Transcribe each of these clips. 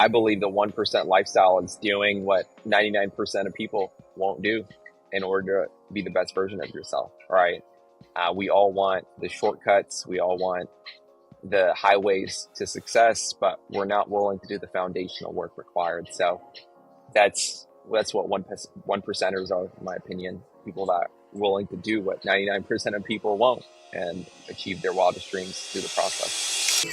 I believe the 1% lifestyle is doing what 99% of people won't do in order to be the best version of yourself, right? We all want the shortcuts. We all want the highways to success, but we're not willing to do the foundational work required. So that's what one percenters are, in my opinion. People that are willing to do what 99% of people won't and achieve their wildest dreams through the process.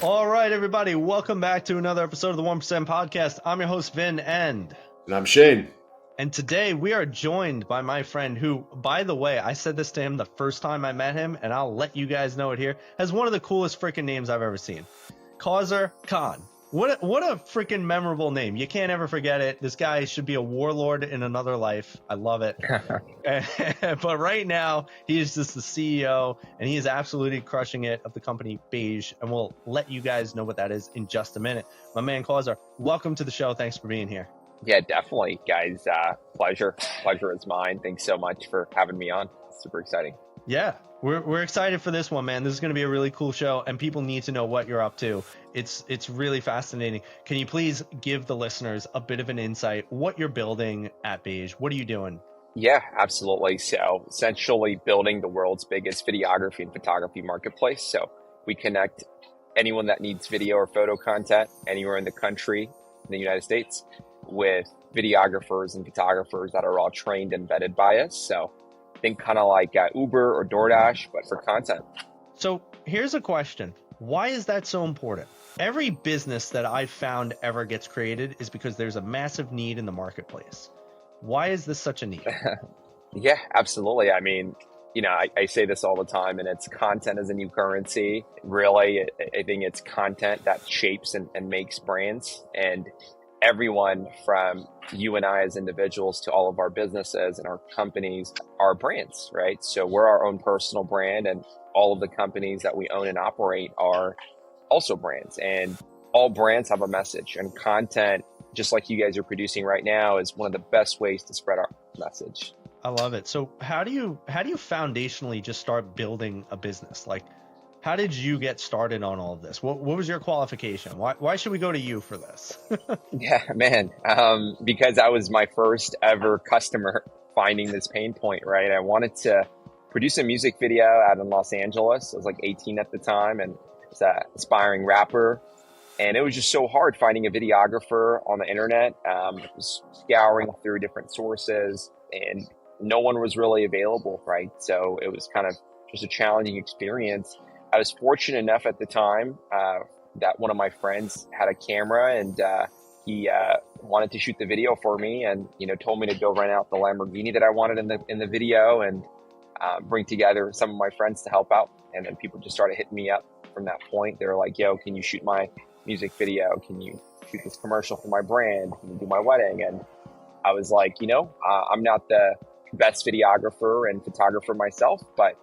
All right, everybody, welcome back to another episode of the 1% Podcast. I'm your host, Vin, and I'm Shane. And today we are joined by my friend who, by the way, I said this to him the first time I met him, and I'll let you guys know it here, has one of the coolest freaking names I've ever seen. Kawser Khan. What a freaking memorable name. You can't ever forget it. This guy should be a warlord in another life. I love it. But right now, he is just the CEO, and he is absolutely crushing it of the company Beige, and we'll let you guys know what that is in just a minute. My man Kawser, welcome to the show. Thanks for being here. Yeah, definitely, guys. Pleasure is mine. Thanks so much for having me on. It's super exciting. Yeah, we're excited for this one, man. This is going to be a really cool show, and people need to know what you're up to. It's really fascinating. Can you please give the listeners a bit of an insight what you're building at Beige? What are you doing? Yeah, absolutely. So essentially building the world's biggest videography and photography marketplace. So we connect anyone that needs video or photo content anywhere in the country, in the United States, with videographers and photographers that are all trained and vetted by us. So think kind of like Uber or DoorDash, but for content. So here's a question. Why is that so important? Every business that I've found ever gets created is because there's a massive need in the marketplace. Why is this such a need? Yeah, absolutely. I mean, I say this all the time, and it's content is a new currency. Really, I think it's content that shapes and makes brands. And everyone from you and I as individuals to all of our businesses and our companies are brands, right? So we're our own personal brand, and all of the companies that we own and operate are also brands. And all brands have a message, and content, just like you guys are producing right now, is one of the best ways to spread our message. I love it. So how do you foundationally just start building a business? Like, how did you get started on all of this? What was your qualification? Why should we go to you for this? Yeah, man. Because I was my first ever customer finding this pain point, right? I wanted to produce a music video out in Los Angeles. I was like 18 at the time, and was an aspiring rapper. And it was just so hard finding a videographer on the internet. I was scouring through different sources, and no one was really available, right? So it was kind of just a challenging experience. I was fortunate enough at the time that one of my friends had a camera, and he wanted to shoot the video for me, and told me to go rent out the Lamborghini that I wanted in the video, and bring together some of my friends to help out. And then people just started hitting me up from that point. They were like, "Yo, can you shoot my music video? Can you shoot this commercial for my brand? Can you do my wedding?" And I was like, I'm not the best videographer and photographer myself, but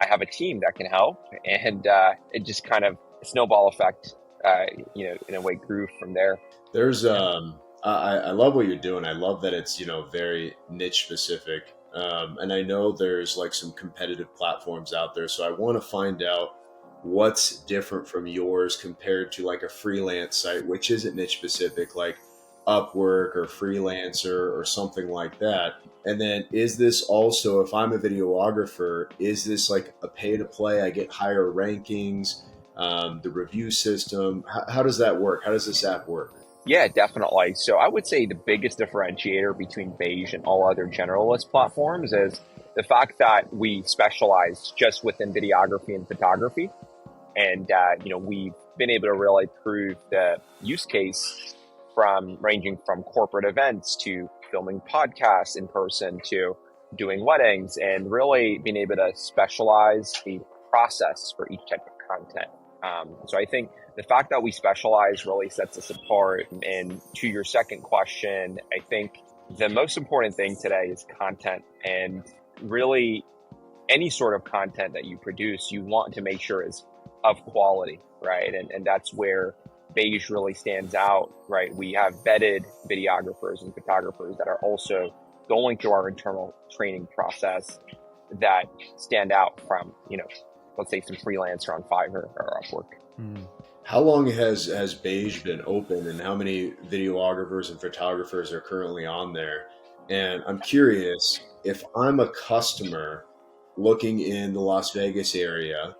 I have a team that can help. And it just kind of a snowball effect, in a way grew from there. There's, I love what you're doing. I love that it's, very niche specific. And I know there's like some competitive platforms out there. So I want to find out what's different from yours compared to like a freelance site, which isn't niche specific, like Upwork or Freelancer or something like that. And then is this also, if I'm a videographer, is this like a pay to play? I get higher rankings, the review system. How does that work? How does this app work? Yeah, definitely. So I would say the biggest differentiator between Beige and all other generalist platforms is the fact that we specialize just within videography and photography. And, we've been able to really prove the use case from ranging from corporate events to filming podcasts in person to doing weddings, and really being able to specialize the process for each type of content. So I think the fact that we specialize really sets us apart. And to your second question, I think the most important thing today is content, and really any sort of content that you produce, you want to make sure is of quality, right? And that's where Beige really stands out, right? We have vetted videographers and photographers that are also going through our internal training process that stand out from, let's say some freelancer on Fiverr or Upwork. Mm. How long has Beige been open, and how many videographers and photographers are currently on there? And I'm curious, if I'm a customer looking in the Las Vegas area,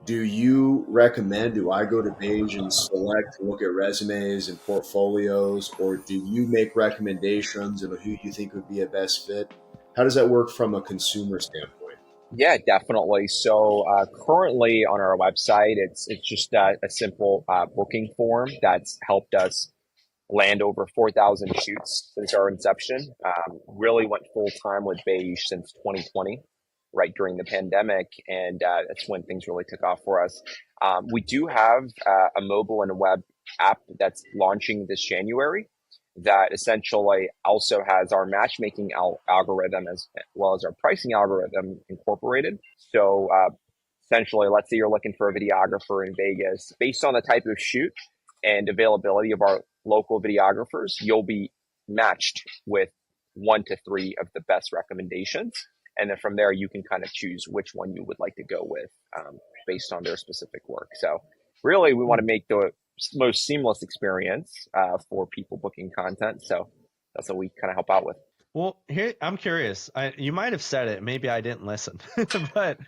do you recommend, do I go to Beige and select, look at resumes and portfolios, or do you make recommendations and who you think would be a best fit? How does that work from a consumer standpoint? Yeah, definitely. So currently on our website, it's just a simple booking form that's helped us land over 4,000 shoots since our inception. Really went full time with Beige since 2020, right during the pandemic, and that's when things really took off for us. We do have a mobile and a web app that's launching this January that essentially also has our matchmaking algorithm as well as our pricing algorithm incorporated. So essentially, let's say you're looking for a videographer in Vegas, based on the type of shoot and availability of our local videographers, you'll be matched with 1 to 3 of the best recommendations. And then from there, you can kind of choose which one you would like to go with based on their specific work. So really, we want to make the most seamless experience for people booking content. So that's what we kind of help out with. Well, here I'm curious. You might have said it, maybe I didn't listen, but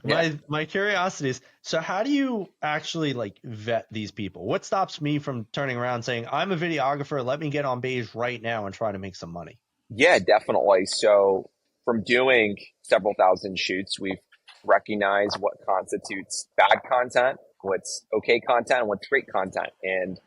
Yeah. my curiosity is, so how do you actually like vet these people? What stops me from turning around saying, I'm a videographer, let me get on Beige right now and try to make some money? Yeah, definitely. So from doing several thousand shoots, we've recognized what constitutes bad content, what's okay content, and what's great content. And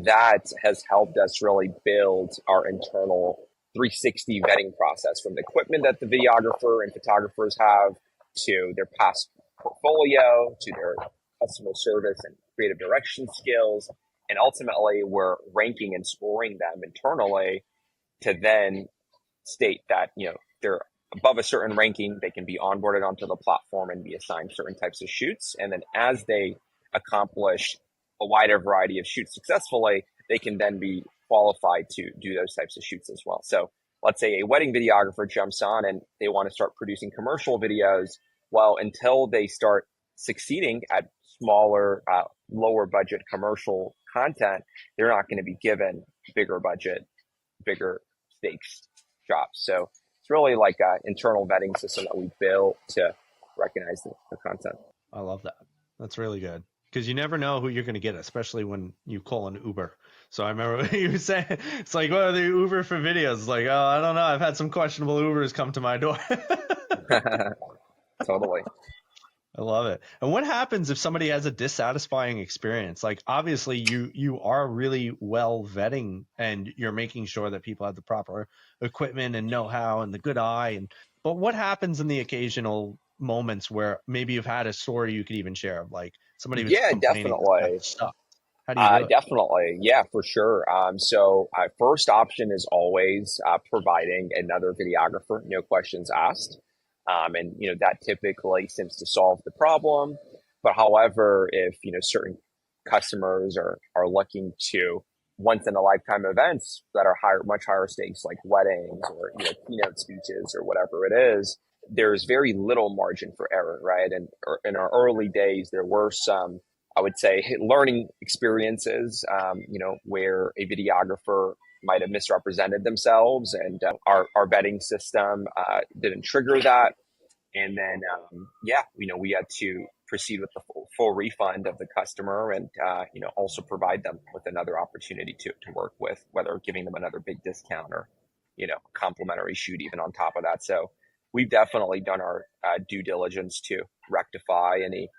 that has helped us really build our internal 360 vetting process from the equipment that the videographer and photographers have to their past portfolio to their customer service and creative direction skills. And ultimately, we're ranking and scoring them internally to then state that they're above a certain ranking, they can be onboarded onto the platform and be assigned certain types of shoots. And then as they accomplish a wider variety of shoots successfully, they can then be qualified to do those types of shoots as well. So let's say a wedding videographer jumps on and they want to start producing commercial videos. Well, until they start succeeding at smaller, lower budget commercial content, they're not going to be given bigger budget, bigger stakes jobs. So it's really like an internal vetting system that we built to recognize the content. I love that. That's really good. Because you never know who you're going to get, especially when you call an Uber. So I remember you were saying, it's like, what are the Uber for videos? It's like, oh, I don't know. I've had some questionable Ubers come to my door. Totally. I love it. And what happens if somebody has a dissatisfying experience? Like, obviously you are really well vetting and you're making sure that people have the proper equipment and know-how and the good eye. But what happens in the occasional moments where maybe you've had a story you could even share of, like, somebody was Yeah, complaining that definitely. stuff? How do you do it? Definitely. Yeah, for sure. So first option is always providing another videographer, no questions asked. And, that typically seems to solve the problem. But however, if, certain customers are looking to once in a lifetime events that are much higher stakes, like weddings or, keynote speeches or whatever it is, there's very little margin for error, right? And in our early days, there were some, I would say, learning experiences, where a videographer might have misrepresented themselves, and our vetting system didn't trigger that. And then, we had to proceed with the full refund of the customer, and also provide them with another opportunity to work with, whether giving them another big discount or complimentary shoot even on top of that. So we've definitely done our due diligence to rectify any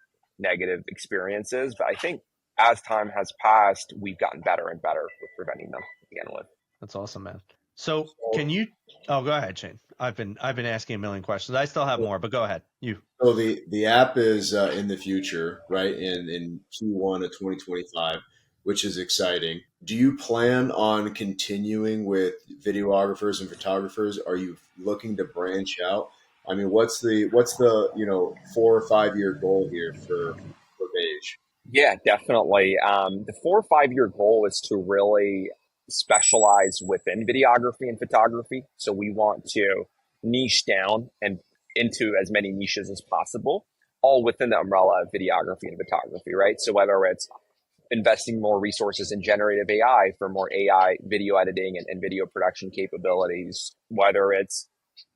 negative experiences. But I think as time has passed, we've gotten better and better with preventing them to begin with. That's awesome, man. So can you, oh, go ahead, Shane. I've been asking a million questions. I still have more, but go ahead. You. So the app is in the future, right? In Q1 of 2025, which is exciting. Do you plan on continuing with videographers and photographers? Are you looking to branch out? I mean, what's the 4 or 5 year goal here for Beige? Yeah, definitely. The 4 or 5 year goal is to really specialize within videography and photography. So we want to niche down and into as many niches as possible, all within the umbrella of videography and photography, right? So whether it's investing more resources in generative AI for more AI video editing and video production capabilities, whether it's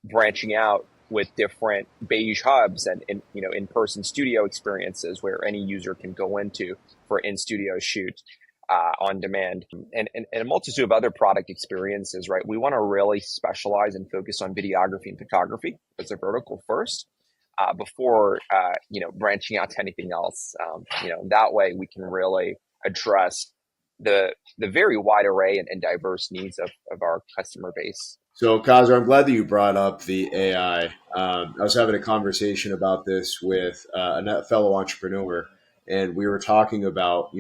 branching out with different Beige hubs and in-person studio experiences where any user can go into for in-studio shoot on demand, and a multitude of other product experiences, right? We want to really specialize and focus on videography and photography as a vertical first, before branching out to anything else. That way we can really address the very wide array and diverse needs of our customer base. So, Kawser, I'm glad that you brought up the AI. I was having a conversation about this with a fellow entrepreneur, and we were talking about,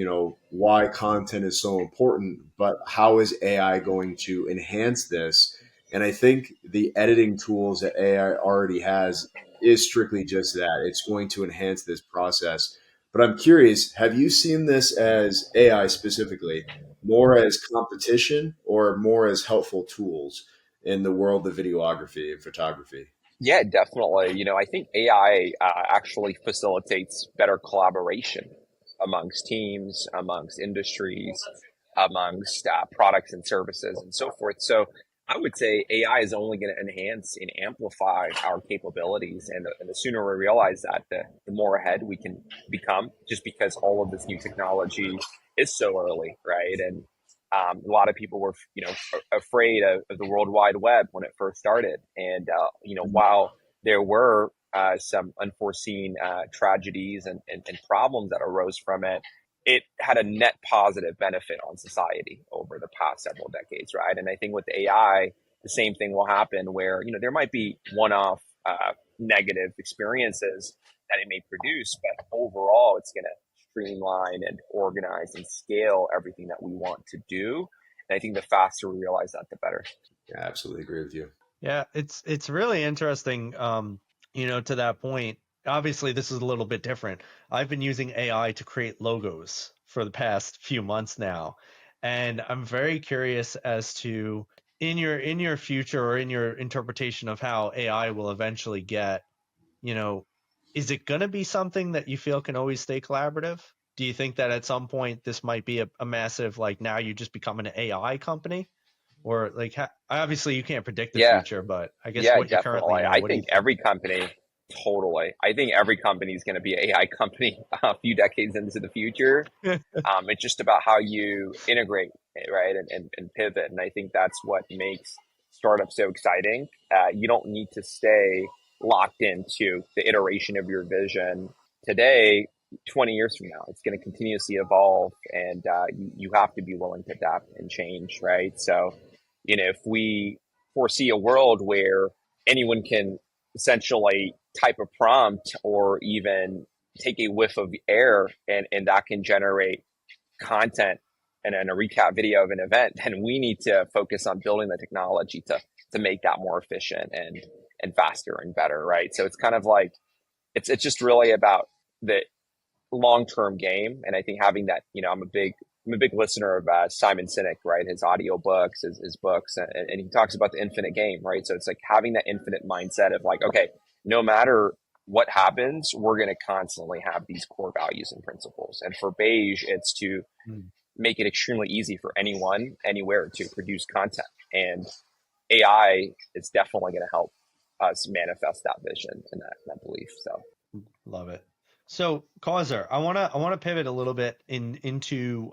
why content is so important, but how is AI going to enhance this? And I think the editing tools that AI already has is strictly just that. It's going to enhance this process. But I'm curious, have you seen this as AI specifically, more as competition or more as helpful tools in the world of videography and photography? Yeah, definitely. I think AI actually facilitates better collaboration amongst teams, amongst industries, amongst products and services and so forth. So I would say AI is only going to enhance and amplify our capabilities. And the sooner we realize that, the more ahead we can become, just because all of this new technology is so early, right? And a lot of people were, afraid of the World Wide Web when it first started. And, while there were some unforeseen tragedies and problems that arose from it, it had a net positive benefit on society over the past several decades, right? And I think with AI, the same thing will happen where, there might be one-off negative experiences that it may produce, but overall it's going to streamline and organize and scale everything that we want to do. And I think the faster we realize that, the better. Yeah, I absolutely agree with you. Yeah, it's really interesting. To that point, obviously this is a little bit different. I've been using AI to create logos for the past few months now, and I'm very curious as to in your future or in your interpretation of how AI will eventually get, you know, is it going to be something that you feel can always stay collaborative? Do you think that at some point this might be a massive, like, now you just become an AI company? Or like, obviously you can't predict the Yeah, future, but I guess yeah, what you currently definitely. know, I what do you think think? every company, totally. I think every company is going to be an AI company a few decades into the future. It's just about how you integrate it, right? And pivot. And I think that's what makes startups so exciting. You don't need to stay locked into the iteration of your vision today. 20 years from now, it's going to continuously evolve, and you have to be willing to adapt and change, right? So, if we foresee a world where anyone can essentially type a prompt or even take a whiff of air, and that can generate content and a recap video of an event, then we need to focus on building the technology to make that more efficient and faster and better, right? So it's kind of like it's just really about the long term game. And I think having that, I'm a big listener of Simon Sinek, right? His audio books, his books, and he talks about the infinite game, right? So it's like having that infinite mindset of like, okay, no matter what happens, we're going to constantly have these core values and principles. And for Beige, it's to Hmm. make it extremely easy for anyone, anywhere to produce content. And AI is definitely going to help us manifest that vision and that belief. So, Love it. So, Causer, I wanna pivot a little bit into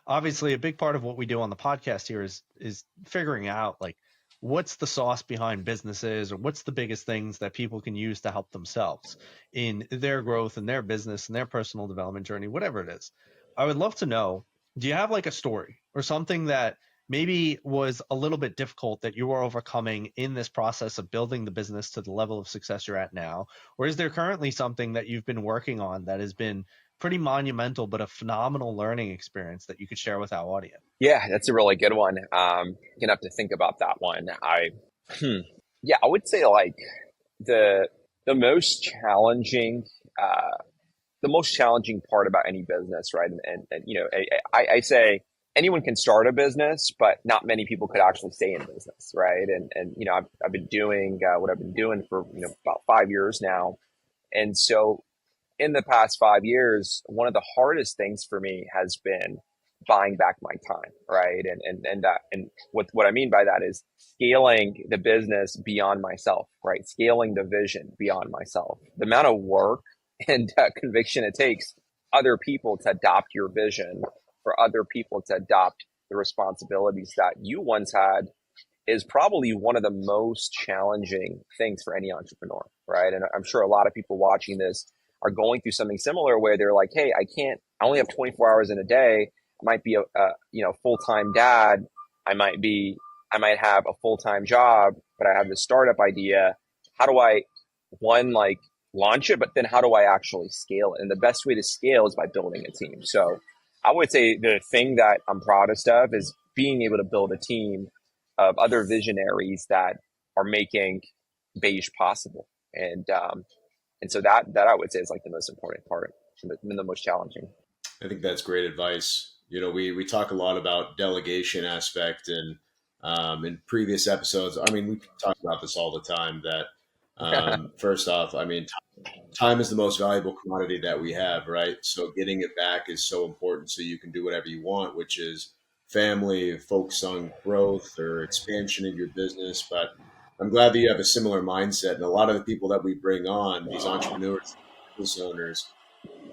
obviously a big part of what we do on the podcast here is figuring out, like, what's the sauce behind businesses, or what's the biggest things that people can use to help themselves in their growth and their business and their personal development journey, whatever it is. I would love to know, do you have like a story or something that maybe was a little bit difficult that you were overcoming in this process of building the business to the level of success you're at now? Or is there currently something that you've been working on that has been pretty monumental, but a phenomenal learning experience that you could share with our audience? yeah, that's a really good one. Gonna have to think about that one. Hmm, yeah, I would say like the the most challenging the most challenging part about any business, right? And I say anyone can start a business, but not many people could actually stay in business, right? And you know, I've been doing what I've been doing for, you know, about 5 years now. And so in the past 5 years, one of the hardest things for me has been buying back my time, right? And what I mean by that is scaling the business beyond myself, right? Scaling the vision beyond myself. The amount of work and conviction it takes other people to adopt your vision, for other people to adopt the responsibilities that you once had, is probably one of the most challenging things for any entrepreneur, right? And I'm sure a lot of people watching this are going through something similar where they're like, hey, I only have 24 hours in a day. I might be a you know, full-time dad. I might have a full-time job, but I have this startup idea. How do I, one, like, launch it, but then how do I actually scale it? And the best way to scale is by building a team. So I would say the thing that I'm proudest of is being able to build a team of other visionaries that are making Beige possible. And so that I would say is like the most important part and the most challenging. I think that's great advice. You know, we talk a lot about delegation aspect, and in previous episodes, I mean, we talk about this all the time. That first off, I mean, time is the most valuable commodity that we have, right? So getting it back is so important, so you can do whatever you want, which is family, focus on growth or expansion of your business. But I'm glad that you have a similar mindset, and a lot of the people that we bring on, these entrepreneurs, business owners,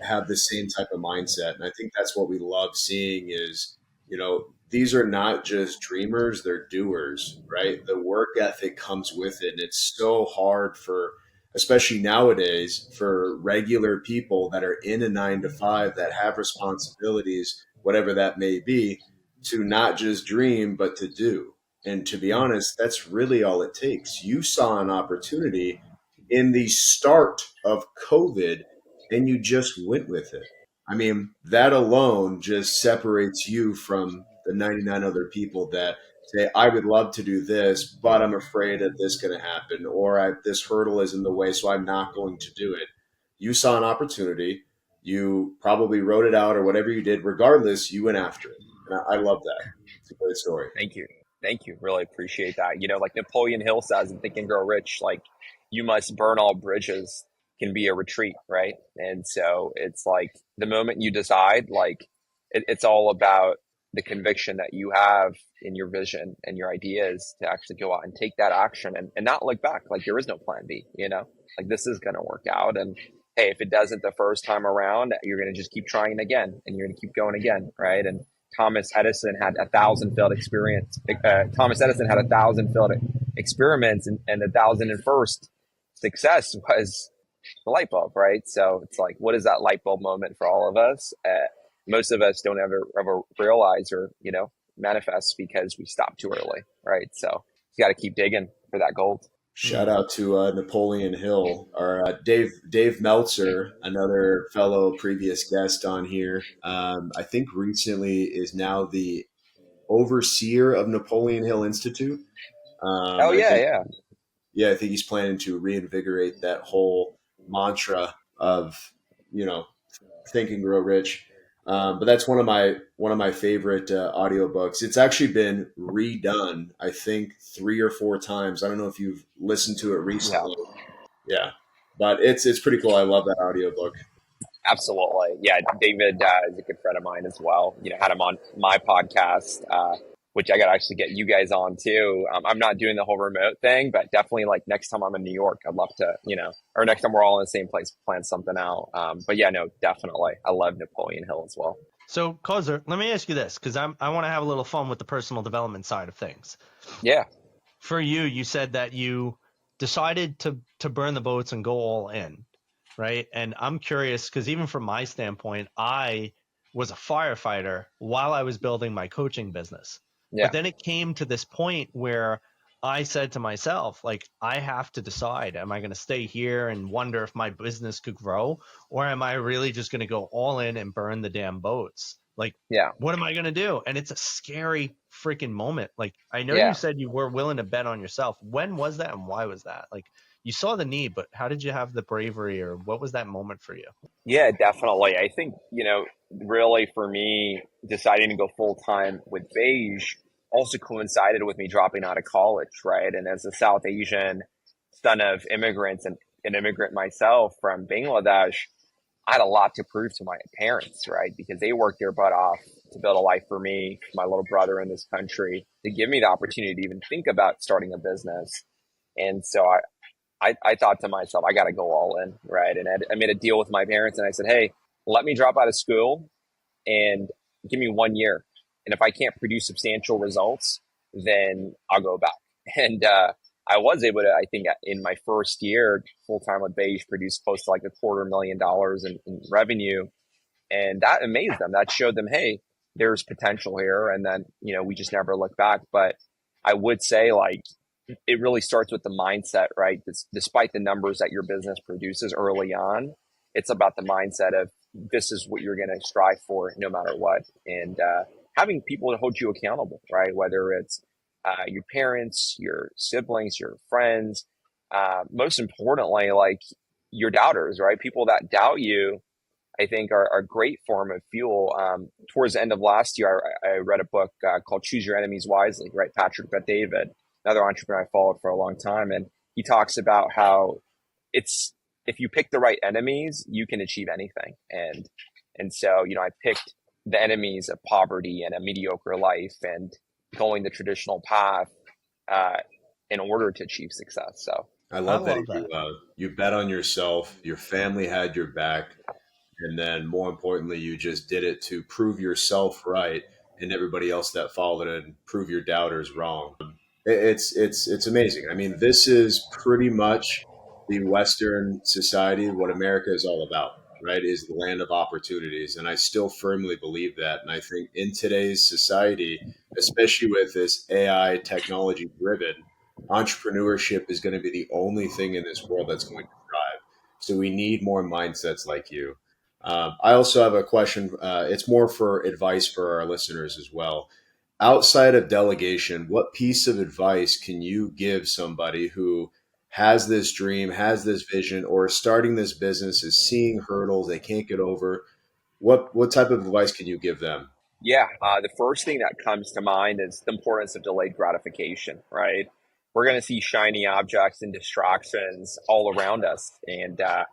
have the same type of mindset. And I think that's what we love seeing is, you know, these are not just dreamers, they're doers, right? The work ethic comes with it. And it's so hard for, especially nowadays, for regular people that are in a 9 to 5 that have responsibilities, whatever that may be, to not just dream, but to do. And to be honest, that's really all it takes. You saw an opportunity in the start of COVID and you just went with it. I mean, that alone just separates you from the 99 other people that say, I would love to do this, but I'm afraid that this is going to happen, or this hurdle is in the way, so I'm not going to do it. You saw an opportunity, you probably wrote it out or whatever you did. Regardless, you went after it. And I love that. It's a great story. Thank you. Thank you. Really appreciate that. You know, like Napoleon Hill says in Think and Grow Rich, like, you must burn all bridges can be a retreat, right? And so it's like the moment you decide, like, it's all about the conviction that you have in your vision and your ideas to actually go out and take that action and not look back. Like, there is no plan B, you know, like, this is going to work out. And hey, if it doesn't the first time around, you're going to just keep trying again and you're going to keep going again, right? And Thomas Edison had 1,000 failed experience. Thomas Edison had 1,000 failed experiments, and the 1,001st success was the light bulb, right? So it's like, what is that light bulb moment for all of us? Most of us don't ever realize or, you know, manifest because we stop too early, right? So you got to keep digging for that gold. Shout out to Napoleon Hill, or Dave Meltzer, another fellow previous guest on here. I think recently is now the overseer of Napoleon Hill Institute. Oh I yeah, think, yeah. yeah, I think he's planning to reinvigorate that whole mantra of, you know, Think and Grow Rich. But that's one of my favorite audiobooks. It's actually been redone, I think, 3 or 4 times. I don't know if you've listened to it Yeah, recently. Yeah, but it's pretty cool. I love that audiobook. absolutely. Yeah, David is a good friend of mine as well. You know, had him on my podcast, which I got to actually get you guys on too. I'm not doing the whole remote thing, but definitely, like, next time I'm in New York, I'd love to, you know, or next time we're all in the same place, plan something out. But yeah, no, definitely. I love Napoleon Hill as well. So, Kawser, let me ask you this, because I want to have a little fun with the personal development side of things. Yeah. For you, you said that you decided to burn the boats and go all in, right? And I'm curious because even from my standpoint, I was a firefighter while I was building my coaching business. Yeah. But then it came to this point where I said to myself, like, I have to decide, am I going to stay here and wonder if my business could grow, or am I really just going to go all in and burn the damn boats? Like, Yeah. what am I going to do? And it's a scary freaking moment. Like, I know you Yeah. said you were willing to bet on yourself. When was that and why was that? Like, you saw the need, but how did you have the bravery, or what was that moment for you? Yeah, definitely. I think, really for me, deciding to go full time with Beige also coincided with me dropping out of college, right? And as a South Asian son of immigrants and an immigrant myself from Bangladesh, I had a lot to prove to my parents, right? Because they worked their butt off to build a life for me, my little brother in this country, to give me the opportunity to even think about starting a business. And so I thought to myself, I got to go all in, right? And I made a deal with my parents and I said, hey, let me drop out of school and give me 1 year. And if I can't produce substantial results, then I'll go back. And I was able to, I think in my first year full time with Beige, produce close to like $250,000 in revenue. And that amazed them. That showed them, hey, there's potential here. And then, we just never looked back. But I would say, like, it really starts with the mindset, right? Despite the numbers that your business produces early on, it's about the mindset of this is what you're going to strive for no matter what. And having people to hold you accountable, right? Whether it's your parents, your siblings, your friends, most importantly, like your doubters, right? People that doubt you, I think are a great form of fuel. Towards the end of last year, I read a book called Choose Your Enemies Wisely, right? Patrick Bet-David, another entrepreneur I followed for a long time. And he talks about how if you pick the right enemies, you can achieve anything. And so, I picked the enemies of poverty and a mediocre life and going the traditional path in order to achieve success. So I I love that love that. you bet on yourself. Your family had your back, and then more importantly, you just did it to prove yourself right, and everybody else that followed it, and prove your doubters wrong. It's amazing. I mean, this is pretty much the Western society, what America is all about, right? Is the land of opportunities, and I still firmly believe that. And I think in today's society, especially with this AI technology driven, entrepreneurship is going to be the only thing in this world that's going to thrive. So we need more mindsets like you. I also have a question. It's more for advice for our listeners as well. Outside of delegation, what piece of advice can you give somebody who has this dream, has this vision, or is starting this business, is seeing hurdles they can't get over? What type of advice can you give them? yeah, the first thing that comes to mind is the importance of delayed gratification, right? We're going to see shiny objects and distractions all around us. And I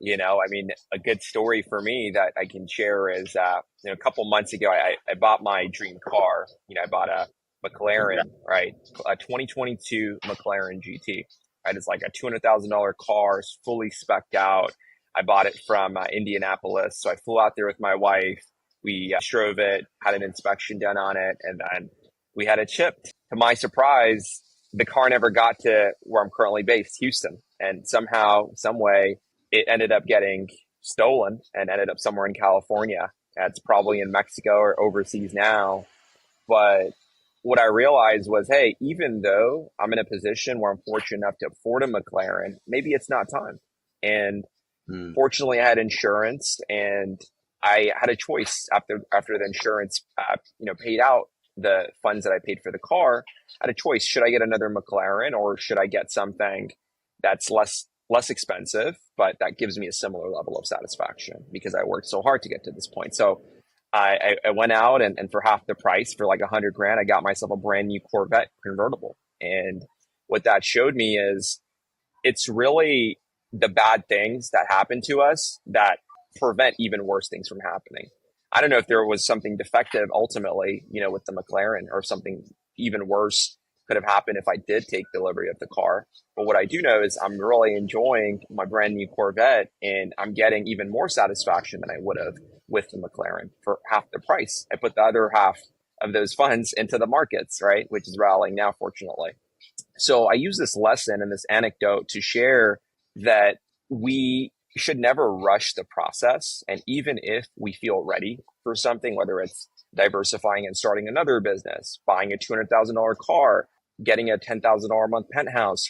mean, a good story for me that I can share is, a couple months ago, I bought my dream car. I bought a McLaren, right? A 2022 McLaren GT, right? It's like a $200,000 car, it's fully specced out. I bought it from Indianapolis. So I flew out there with my wife. We drove it, had an inspection done on it, and then we had it shipped. To my surprise, the car never got to where I'm currently based, Houston. And somehow, some way, it ended up getting stolen and ended up somewhere in California. It's probably in Mexico or overseas now. But what I realized was, hey, even though I'm in a position where I'm fortunate enough to afford a McLaren, maybe it's not time. And Hmm. fortunately, I had insurance, and I had a choice after the insurance, paid out the funds that I paid for the car. I had a choice: should I get another McLaren or should I get something that's less expensive, but that gives me a similar level of satisfaction because I worked so hard to get to this point. So I went out and for half the price, for like 100 grand, I got myself a brand new Corvette convertible. And what that showed me is it's really the bad things that happen to us that prevent even worse things from happening. I don't know if there was something defective ultimately, with the McLaren, or something even worse could have happened if I did take delivery of the car. But what I do know is I'm really enjoying my brand new Corvette, and I'm getting even more satisfaction than I would have with the McLaren for half the price. I put the other half of those funds into the markets, right? Which is rallying now, fortunately. So I use this lesson and this anecdote to share that we should never rush the process. And even if we feel ready for something, whether it's diversifying and starting another business, buying a $200,000 car, getting a $10,000 a month penthouse,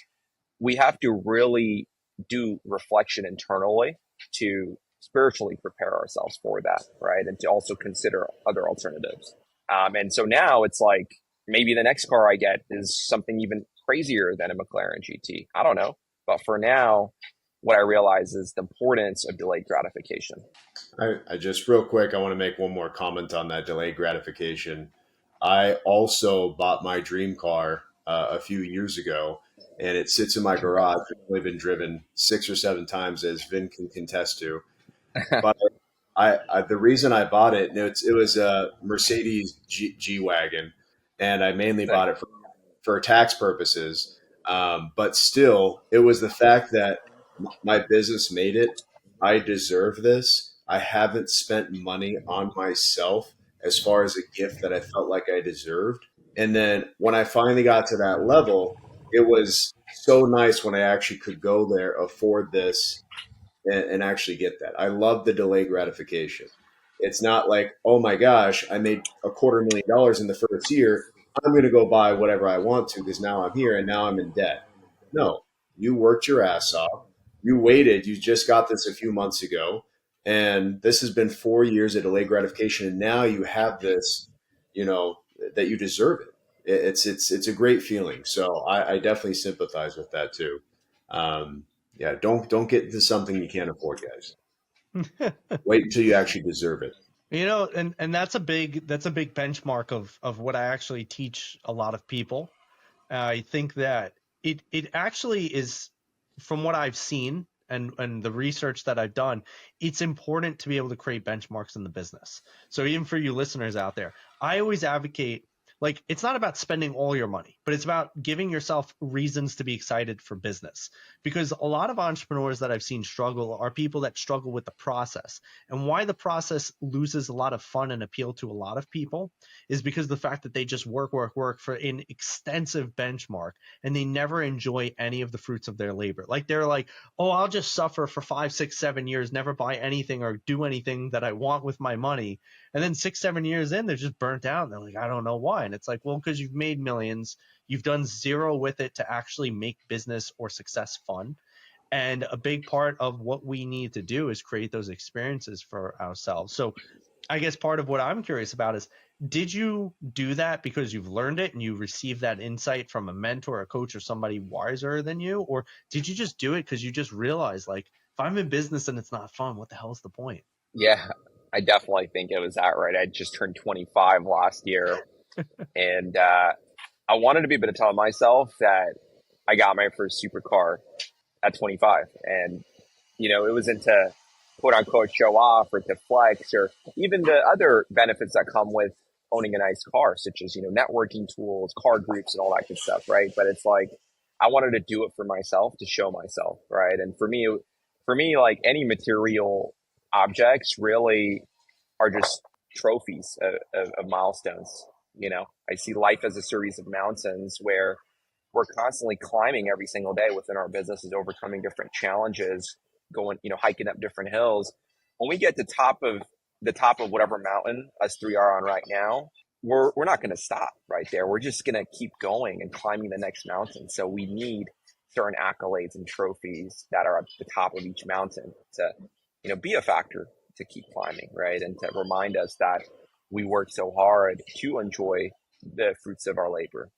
we have to really do reflection internally to spiritually prepare ourselves for that, right? And to also consider other alternatives. And so now it's like maybe the next car I get is something even crazier than a McLaren GT. I don't know. But for now, what I realize is the importance of delayed gratification. I just real quick, I want to make one more comment on that delayed gratification. I also bought my dream car a few years ago, and it sits in my garage. It's only been driven 6 or 7 times, as Vin can contest to. But the reason I bought it, it was a Mercedes G wagon, and I mainly Sick. bought it for tax purposes. But still, it was the fact that my business made it. I deserve this. I haven't spent money on myself as far as a gift that I felt like I deserved. And then when I finally got to that level, it was so nice when I actually could go there, afford this, and actually get that. I love the delayed gratification. It's not like, oh my gosh, I made $250,000 in the first year. I'm going to go buy whatever I want to because now I'm here and now I'm in debt. No, you worked your ass off. You waited. You just got this a few months ago. And this has been 4 years of delayed gratification. And now you have this, you know, that you deserve it. It's a great feeling. So I definitely sympathize with that too. Yeah, don't get into something you can't afford, guys. Wait until you actually deserve it. And that's a big benchmark of what I actually teach a lot of people. I think that it actually is, from what I've seen and the research that I've done, it's important to be able to create benchmarks in the business. So even for you listeners out there, I always advocate, like, it's not about spending all your money, but it's about giving yourself reasons to be excited for business. Because a lot of entrepreneurs that I've seen struggle are people that struggle with the process. And why the process loses a lot of fun and appeal to a lot of people is because the fact that they just work for an extensive benchmark, and they never enjoy any of the fruits of their labor. Like, they're like, oh, I'll just suffer for 5, 6, 7 years, never buy anything or do anything that I want with my money. And then 6, 7 years in, they're just burnt out. And they're like, I don't know why. And it's like, well, because you've made millions, you've done zero with it to actually make business or success fun. And a big part of what we need to do is create those experiences for ourselves. So I guess part of what I'm curious about is, did you do that because you've learned it and you received that insight from a mentor, a coach, or somebody wiser than you? Or did you just do it because you just realized, like, if I'm in business and it's not fun, what the hell is the point? Yeah, I definitely think it was that, right? I just turned 25 last year, and I wanted to be able to tell myself that I got my first supercar at 25. And, it wasn't to quote unquote show off or to flex or even the other benefits that come with owning a nice car, such as, networking tools, car groups, and all that good stuff, right? But it's like, I wanted to do it for myself, to show myself, right? And for me, like any material objects really are just trophies of milestones. I see life as a series of mountains where we're constantly climbing every single day within our businesses, overcoming different challenges, going, hiking up different hills. When we get to the top of whatever mountain us three are on right now, we're not going to stop right there. We're just going to keep going and climbing the next mountain. So we need certain accolades and trophies that are at the top of each mountain to, be a factor to keep climbing, right? And to remind us that we work so hard to enjoy the fruits of our labor.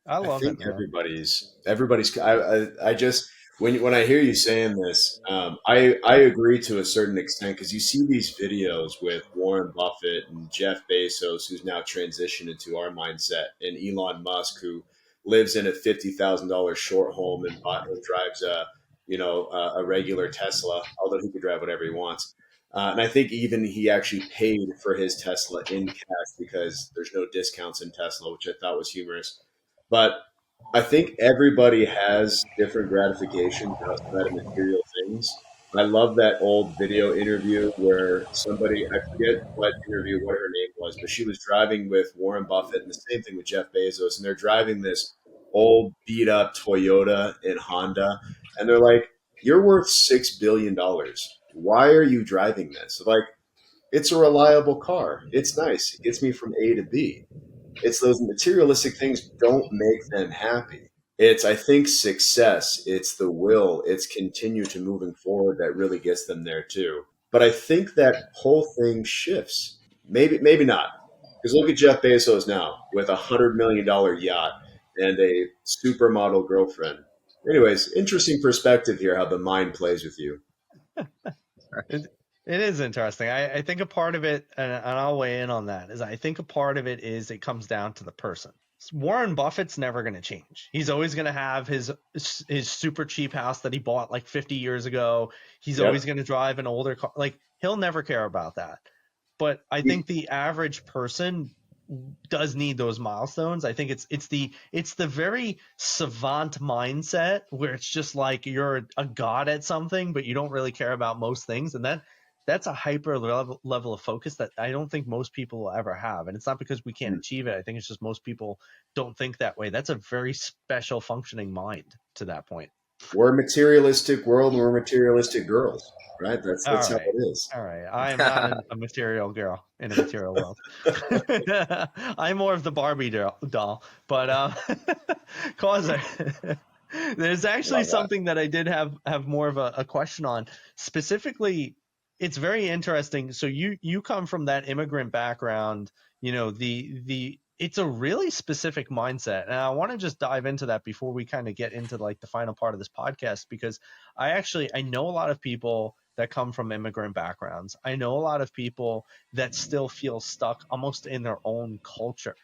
I I love it, think man. everybody's. I just when I hear you saying this, I agree to a certain extent because you see these videos with Warren Buffett and Jeff Bezos, who's now transitioned into our mindset, and Elon Musk, who lives in a $50,000 short home and drives a regular Tesla, although he could drive whatever he wants. And I think even he actually paid for his Tesla in cash because there's no discounts in Tesla, which I thought was humorous. But I think everybody has different gratifications outside of material things. I love that old video interview where somebody, I forget what her name was, but she was driving with Warren Buffett and the same thing with Jeff Bezos. And they're driving this old beat up Toyota and Honda. And they're like, you're worth $6 billion. Why are you driving this? Like, it's a reliable car. It's nice. It gets me from A to B. It's those materialistic things don't make them happy. It's, I think, success. It's the will. It's continue to moving forward that really gets them there too. But I think that whole thing shifts. Maybe not. Because look at Jeff Bezos now with $100 million yacht and a supermodel girlfriend. Anyways, interesting perspective here, how the mind plays with you. It, it is interesting. I think a part of it, and I'll weigh in on that, is I think a part of it is it comes down to the person. Warren Buffett's never going to change. He's always going to have his super cheap house that he bought like 50 years ago. He's always Yep. going to drive an older car. Like, he'll never care about that. But I think the average person does need those milestones. I think it's the very savant mindset where it's just like you're a god at something, but you don't really care about most things, and that's a hyper level of focus that I don't think most people will ever have. And it's not because we can't achieve it. I think it's just most people don't think that way. That's a very special functioning mind to that point. We're a materialistic world and we're materialistic girls, right? That's how it is. All right. I am not a material girl in a material world. I'm more of the Barbie doll. But Kawser, there's actually something that I did have more of a question on. Specifically, it's very interesting. So you come from that immigrant background, the it's a really specific mindset. And I want to just dive into that before we kind of get into like the final part of this podcast, because I know a lot of people that come from immigrant backgrounds. I know a lot of people that still feel stuck almost in their own culture.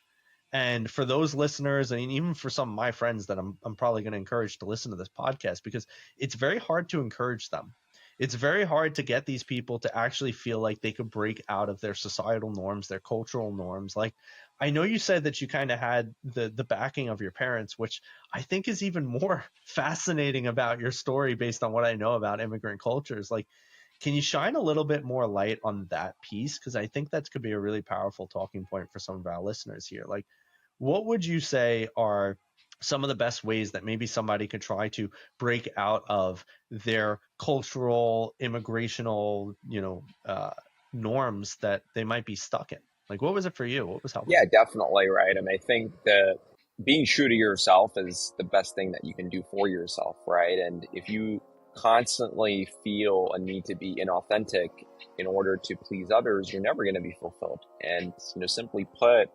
And for those listeners, and even for some of my friends that I'm probably going to encourage to listen to this podcast, because it's very hard to encourage them. It's very hard to get these people to actually feel like they could break out of their societal norms, their cultural norms. Like, I know you said that you kind of had the backing of your parents, which I think is even more fascinating about your story based on what I know about immigrant cultures. Like, can you shine a little bit more light on that piece? Because I think that could be a really powerful talking point for some of our listeners here. Like, what would you say are some of the best ways that maybe somebody could try to break out of their cultural, immigrational, norms that they might be stuck in? Like, what was it for you? What was helpful? Yeah, definitely. Right. I mean, I think that being true to yourself is the best thing that you can do for yourself. Right. And if you constantly feel a need to be inauthentic in order to please others, you're never going to be fulfilled. And, simply put,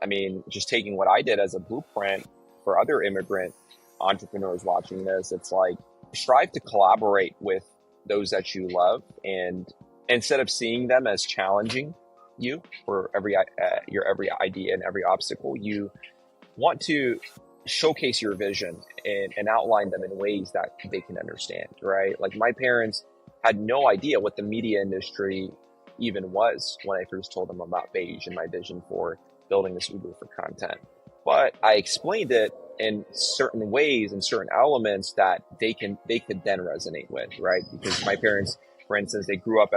I mean, just taking what I did as a blueprint for other immigrant entrepreneurs watching this, it's like strive to collaborate with those that you love, and instead of seeing them as challenging you for your every idea and every obstacle, you want to showcase your vision and outline them in ways that they can understand, right? Like, my parents had no idea what the media industry even was when I first told them about Beige and my vision for building this Uber for content. But I explained it in certain ways and certain elements that they could then resonate with, right? Because my parents, for instance, they grew up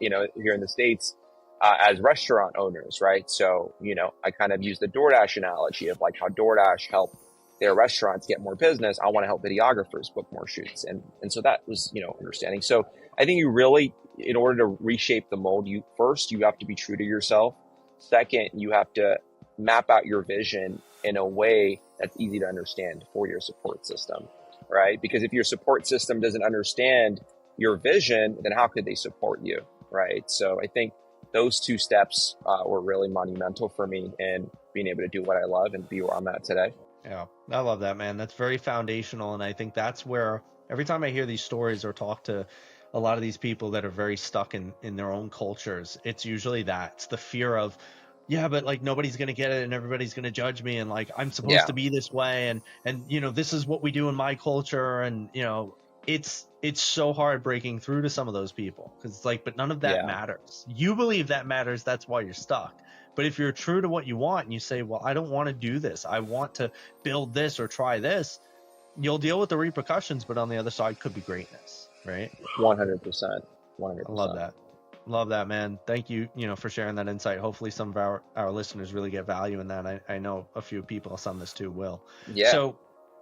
here in the States as restaurant owners, right? So, I kind of use the DoorDash analogy of like how DoorDash helped their restaurants get more business. I want to help videographers book more shoots. And so that was, understanding. So I think you really, in order to reshape the mold, you have to be true to yourself. Second, you have to map out your vision in a way that's easy to understand for your support system, right? Because if your support system doesn't understand your vision, then how could they support you, right? So I think those two steps were really monumental for me in being able to do what I love and be where I'm at today. Yeah, I love that, man. That's very foundational. And I think that's where every time I hear these stories or talk to a lot of these people that are very stuck in their own cultures, it's usually that. It's the fear of, yeah, but like nobody's going to get it and everybody's going to judge me. And like, I'm supposed Yeah, to be this way. And, this is what we do in my culture. And, it's so hard breaking through to some of those people because it's like, but none of that yeah, matters. You believe that matters. That's why you're stuck. But if you're true to what you want and you say, well, I don't want to do this, I want to build this or try this, you'll deal with the repercussions, but on the other side could be greatness, right? 100%. I love that. Love that, man. Thank you, for sharing that insight. Hopefully some of our listeners really get value in that. I know a few people, some of this too, will. Yeah. So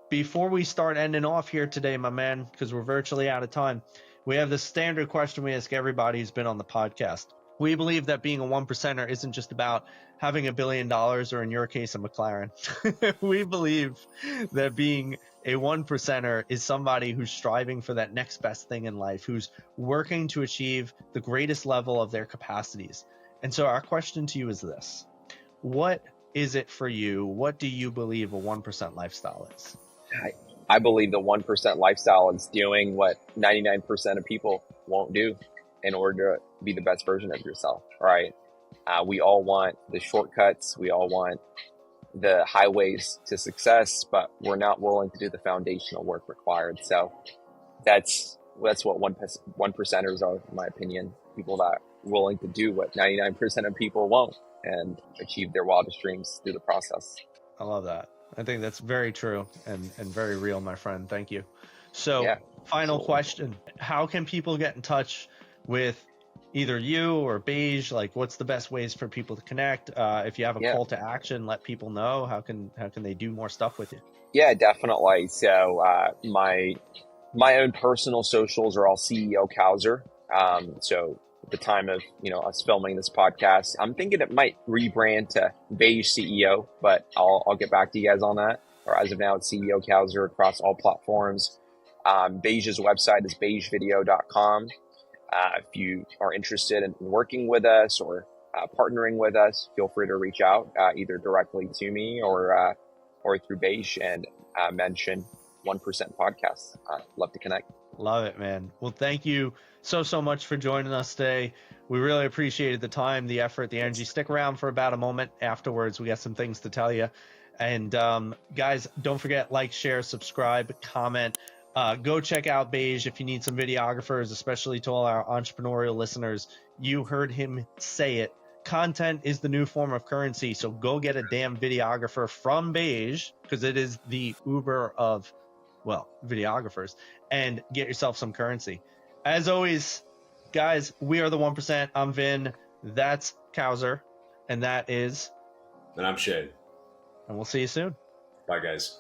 before we start ending off here today, my man, because we're virtually out of time, we have the standard question we ask everybody who's been on the podcast. We believe that being a 1%er isn't just about having $1 billion, or in your case, a McLaren. We believe that being a 1%er is somebody who's striving for that next best thing in life, who's working to achieve the greatest level of their capacities. And so our question to you is this: what is it for you? What do you believe a 1% lifestyle is? I believe the 1% lifestyle is doing what 99% of people won't do in order to be the best version of yourself, right? We all want the shortcuts. We all want the highways to success, but we're not willing to do the foundational work required. So that's what one percenters are, in my opinion. People that are willing to do what 99% of people won't and achieve their wildest dreams through the process. I love that. I think that's very true and very real, my friend. Thank you. So, Yeah, final absolutely. question. How can people get in touch with either you or Beige? Like, what's the best ways for people to connect? If you have a call to action, let people know. How can they do more stuff with you? Yeah, definitely. So my own personal socials are all CEO Kawser. So at the time of us filming this podcast, I'm thinking it might rebrand to Beige CEO, but I'll get back to you guys on that. Or as of now, it's CEO Kawser across all platforms. Beige's website is beigevideo.com. If you are interested in working with us or partnering with us, feel free to reach out either directly to me or through Beige and mention 1% podcast. Love to connect. Love it, man. Well, thank you so much for joining us today. We really appreciated the time, the effort, the energy. Stick around for about a moment afterwards. We got some things to tell you. And guys, don't forget, like, share, subscribe, comment. Go check out Beige if you need some videographers, especially to all our entrepreneurial listeners. You heard him say it. Content is the new form of currency. So go get a damn videographer from Beige, because it is the Uber of, well, videographers, and get yourself some currency. As always, guys, we are the 1%. I'm Vin. That's Kawser. And that is. And I'm Shane. And we'll see you soon. Bye, guys.